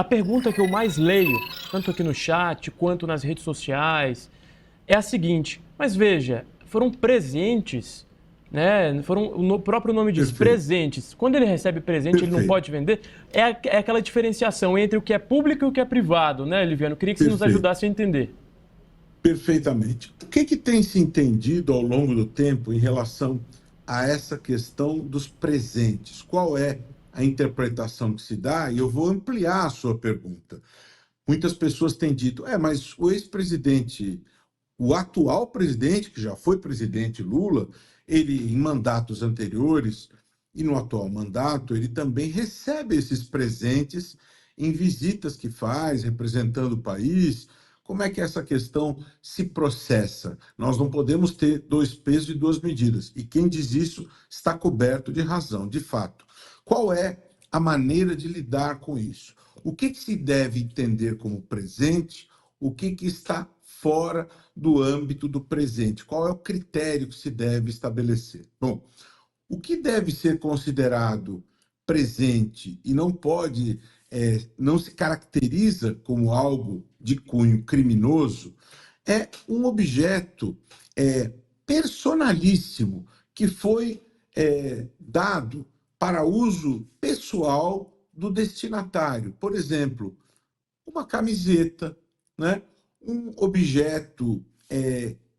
a pergunta que eu mais leio, tanto aqui no chat quanto nas redes sociais, é a seguinte: mas veja, foram presentes, né? O próprio nome diz, Perfeito, presentes. Quando ele recebe presente, ele não perfeito, pode vender. É aquela diferenciação entre o que é público e o que é privado, né, Liviano? Queria que você nos perfeito, ajudasse a entender. perfeitamente. O que tem se entendido ao longo do tempo em relação a essa questão dos presentes? Qual é a interpretação que se dá? E eu vou ampliar a sua pergunta. Muitas pessoas têm dito, mas o ex-presidente, o atual presidente, que já foi presidente Lula, ele, em mandatos anteriores e no atual mandato, ele também recebe esses presentes em visitas que faz, representando o país. Como é que essa questão se processa? Nós não podemos ter dois pesos e duas medidas. E quem diz isso está coberto de razão, de fato. Qual é a maneira de lidar com isso? O que se deve entender como presente? O que está fora do âmbito do presente? Qual é o critério que se deve estabelecer? Bom, o que deve ser considerado presente e não pode, não se caracteriza como algo de cunho criminoso, é um objeto personalíssimo que foi dado para uso pessoal do destinatário. Por exemplo, uma camiseta, né? Um objeto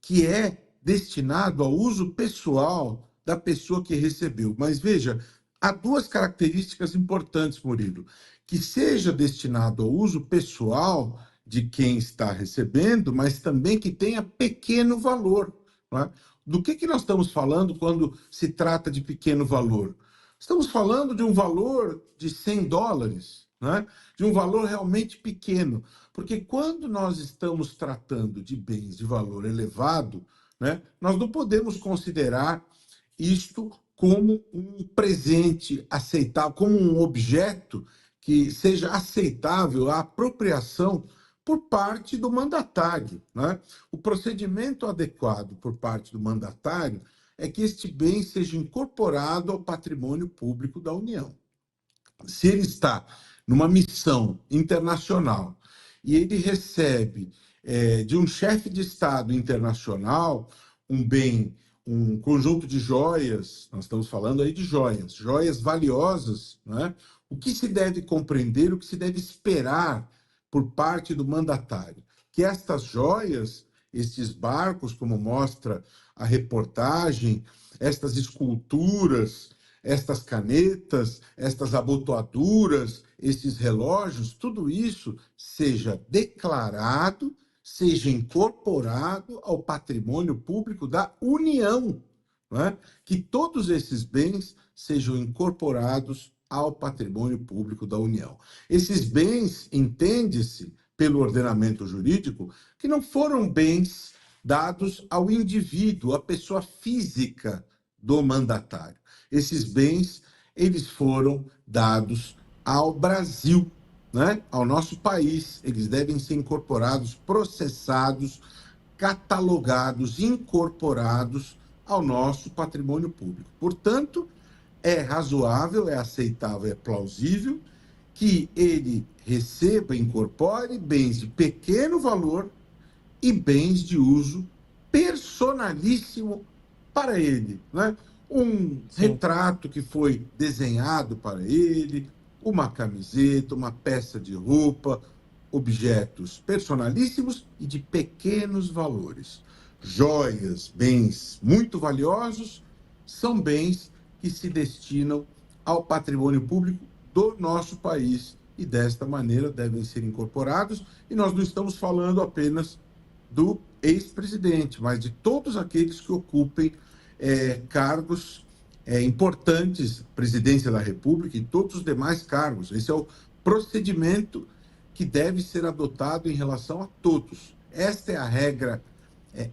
que é destinado ao uso pessoal da pessoa que recebeu. Mas veja, há duas características importantes, Murilo: que seja destinado ao uso pessoal de quem está recebendo, mas também que tenha pequeno valor. Né? Do que nós estamos falando quando se trata de pequeno valor? Estamos falando de um valor de US$ 100, né? De um valor realmente pequeno. Porque quando nós estamos tratando de bens de valor elevado, né, nós não podemos considerar isto como um presente aceitável, como um objeto que seja aceitável à apropriação por parte do mandatário. Né? O procedimento adequado por parte do mandatário é que este bem seja incorporado ao patrimônio público da União. Se ele está numa missão internacional e ele recebe de um chefe de Estado internacional um bem, um conjunto de joias, nós estamos falando aí de joias, joias valiosas, né? O que se deve compreender, o que se deve esperar por parte do mandatário? Que estas joias, estes barcos, como mostra a reportagem, estas esculturas, estas canetas, estas abotoaduras, esses relógios, tudo isso seja declarado, seja incorporado ao patrimônio público da União, né? Que todos esses bens sejam incorporados ao patrimônio público da União. Esses bens, entende-se, pelo ordenamento jurídico, que não foram bens dados ao indivíduo, à pessoa física do mandatário. Esses bens, eles foram dados ao Brasil, né? Ao nosso país. Eles devem ser incorporados, processados, catalogados, incorporados ao nosso patrimônio público. Portanto, é razoável, é aceitável, é plausível que ele receba, incorpore bens de pequeno valor e bens de uso personalíssimo para ele, né? Um Sim. retrato que foi desenhado para ele, uma camiseta, uma peça de roupa, objetos personalíssimos e de pequenos valores. Joias, bens muito valiosos, são bens que se destinam ao patrimônio público do nosso país e desta maneira devem ser incorporados. E nós não estamos falando apenas do ex-presidente, mas de todos aqueles que ocupem cargos importantes, presidência da República e todos os demais cargos. Esse é o procedimento que deve ser adotado em relação a todos. Esta é a regra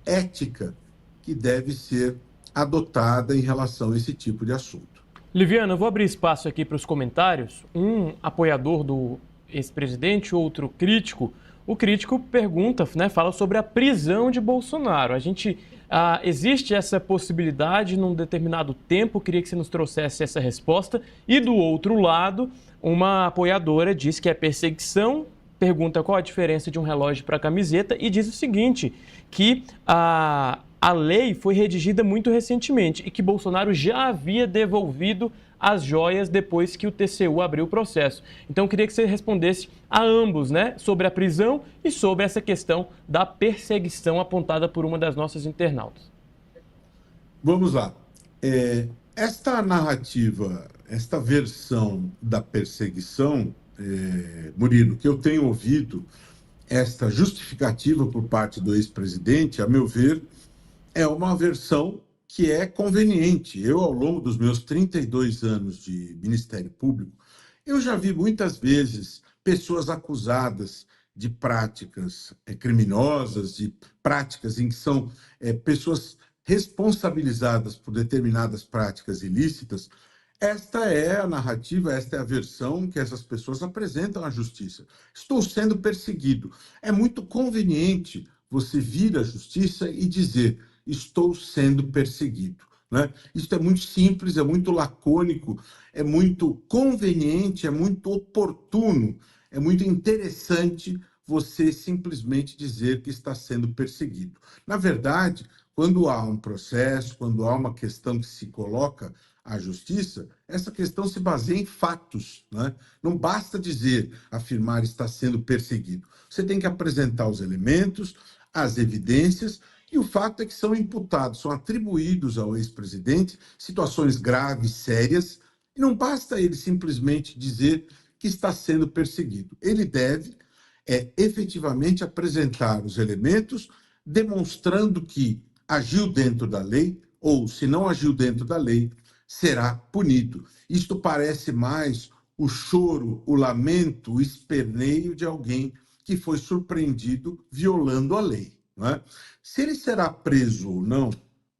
ética que deve ser adotada em relação a esse tipo de assunto. Liviano, eu vou abrir espaço aqui para os comentários. Um apoiador do ex-presidente, outro crítico. O crítico pergunta, né, fala sobre a prisão de Bolsonaro. Existe essa possibilidade num determinado tempo? Queria que você nos trouxesse essa resposta. E do outro lado, uma apoiadora diz que é perseguição, pergunta qual a diferença de um relógio para camiseta e diz o seguinte, que a lei foi redigida muito recentemente e que Bolsonaro já havia devolvido as joias depois que o TCU abriu o processo. Então, eu queria que você respondesse a ambos, né, sobre a prisão e sobre essa questão da perseguição apontada por uma das nossas internautas. Vamos lá. Esta narrativa, esta versão da perseguição, Murilo, que eu tenho ouvido, esta justificativa por parte do ex-presidente, a meu ver, é uma versão que é conveniente. Eu, ao longo dos meus 32 anos de Ministério Público, eu já vi muitas vezes pessoas acusadas de práticas criminosas, de práticas em que são pessoas responsabilizadas por determinadas práticas ilícitas. Esta é a narrativa, esta é a versão que essas pessoas apresentam à justiça. Estou sendo perseguido. É muito conveniente você vir à justiça e dizer: estou sendo perseguido, né? Isso é muito simples, é muito lacônico, é muito conveniente, é muito oportuno, é muito interessante você simplesmente dizer que está sendo perseguido. Na verdade, quando há um processo, quando há uma questão que se coloca à justiça, essa questão se baseia em fatos, né? Não basta dizer, afirmar está sendo perseguido. Você tem que apresentar os elementos, as evidências, e o fato é que são imputados, são atribuídos ao ex-presidente situações graves, sérias, e não basta ele simplesmente dizer que está sendo perseguido. Ele deve efetivamente apresentar os elementos, demonstrando que agiu dentro da lei, ou, se não agiu dentro da lei, será punido. Isto parece mais o choro, o lamento, o esperneio de alguém que foi surpreendido violando a lei, não é? Se ele será preso ou não,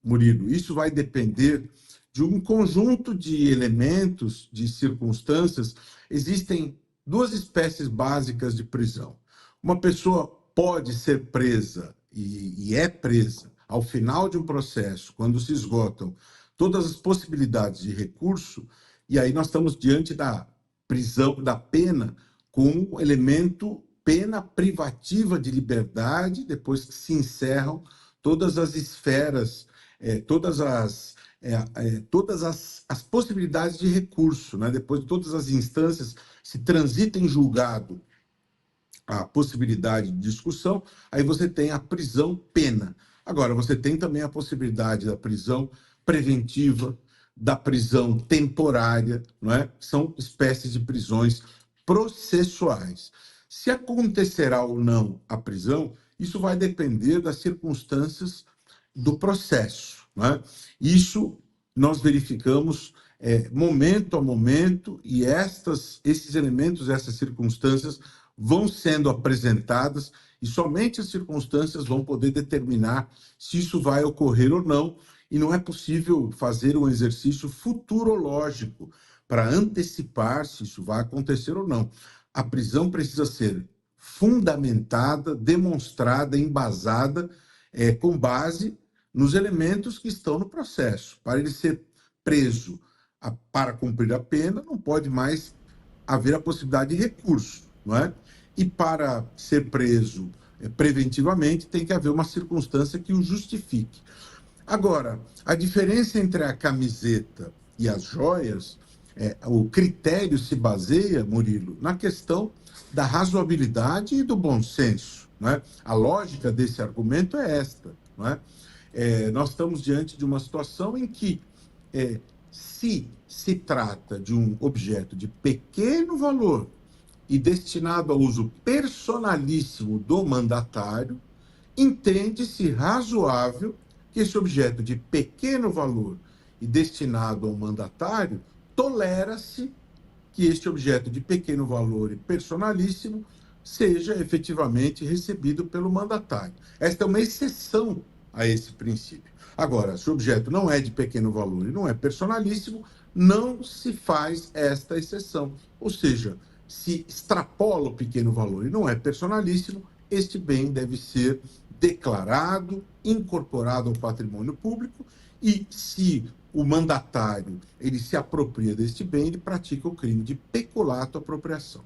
Murilo, isso vai depender de um conjunto de elementos, de circunstâncias. Existem duas espécies básicas de prisão. Uma pessoa pode ser presa e é presa ao final de um processo, quando se esgotam todas as possibilidades de recurso, e aí nós estamos diante da prisão, da pena, com o elemento pena privativa de liberdade, depois que se encerram todas as esferas, todas as possibilidades de recurso, né? Depois de todas as instâncias se transita em julgado a possibilidade de discussão, aí você tem a prisão-pena. Agora, você tem também a possibilidade da prisão preventiva, da prisão temporária, não é? São espécies de prisões processuais. Se acontecerá ou não a prisão, isso vai depender das circunstâncias do processo, não é? Isso nós verificamos momento a momento, e esses elementos, essas circunstâncias vão sendo apresentadas, e somente as circunstâncias vão poder determinar se isso vai ocorrer ou não, e não é possível fazer um exercício futurológico para antecipar se isso vai acontecer ou não. A prisão precisa ser fundamentada, demonstrada, embasada, com base nos elementos que estão no processo. Para ele ser preso para cumprir a pena, não pode mais haver a possibilidade de recurso, não é? E para ser preso preventivamente, tem que haver uma circunstância que o justifique. Agora, a diferença entre a camiseta e as joias, o critério se baseia, Murilo, na questão da razoabilidade e do bom senso, não é? A lógica desse argumento é esta, não é? Nós estamos diante de uma situação em que, se trata de um objeto de pequeno valor e destinado ao uso personalíssimo do mandatário, entende-se razoável que esse objeto de pequeno valor e destinado ao mandatário, tolera-se que este objeto de pequeno valor e personalíssimo seja efetivamente recebido pelo mandatário. Esta é uma exceção a esse princípio. Agora, se o objeto não é de pequeno valor e não é personalíssimo, não se faz esta exceção. Ou seja, se extrapola o pequeno valor e não é personalíssimo, este bem deve ser declarado, incorporado ao patrimônio público E se o mandatário ele se apropria deste bem, ele pratica o crime de peculato apropriação.